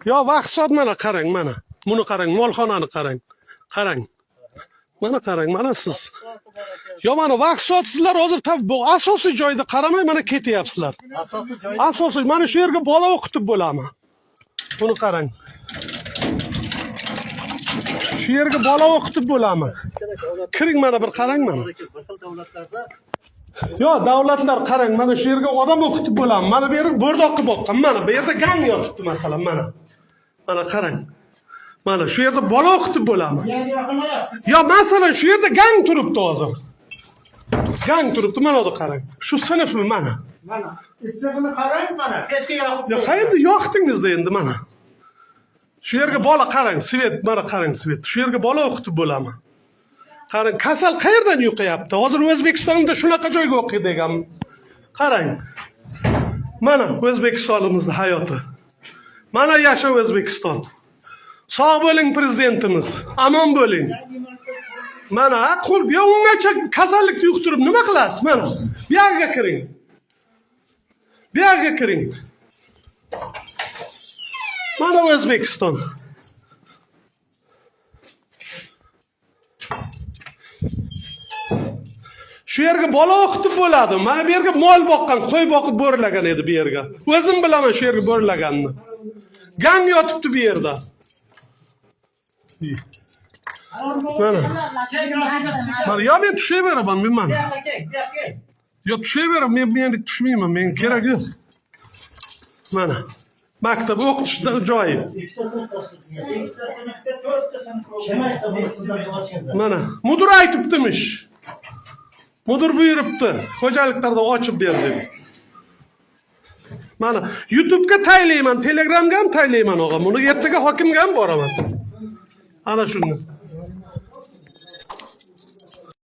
Yo vaqt mana qarang mana. Buni qarang, molxonani qarang. Qarang. Mana qarang, mana siz. Yo mana vaqt sizlar hozir bu asosiy joyda qaramay mana ketyapsizlar. Asosiy mana shu yerga bola o'qitib bo'laman. Buni qarang. Shu yerga bola o'qitib bo'laman. Kiring mana bir qarang mana. Yo davlatlar qarang mana shu yerga odam o'qitib bo'laman. Mana bu yerga bo'rdoq qilib boqqan. Mana bu yerda gang yotibdi masalan mana. Mana qarang. Mana shu yerda bola o'qitib bo'laman. Yo masalan shu yerda gang turibdi hozir. Gang turibdi mana da qarang. Shu sinfmi mana. Mana issig'ini qarang mana. Pechka yoqib. Yo qayerda yoqdingizda endi mana. Shu yerga bola qarang, svet mana qarang svet. Shu yerga bola o'qitib bo'laman. Qarang, kasal qayerdan yuqyapti? Hozir O'zbekistonda shunaqa joyga o'qiydi ekan. Qarang. Mana O'zbekistonimizning hayoti. Mana yasha O'zbekiston. Sog' bo'ling prezidentimiz. Amon bo'ling. Mana qo'l bu ungacha kasallikni yuqtirib nima qilasiz? Mana bu yerga kiring. Bu yerga kiring. Mana O'zbekiston. Shu yerga bola o'qitib bo'ladi. Mana bu yerga mol boqqan, qo'y boqib bo'rilagan edi bu yerga. O'zim bilaman shu yerga bo'rilaganni. Gang yotibdi bu yerda. Mana. Mana yo men tushaveraman, men mana. Yo tushaveraman, men tushmayman, men kerak yo'q. Mana. Maktab o'qitish joyi. Mana, mudir aytibdimish. Mudir buyuribdi, xo'jaliklarda ochib berdi. Mana YouTube'ga taylayman, Telegramga ham taylayman og'a. Buni ertaga hokimga ham boraman. Ana shuni.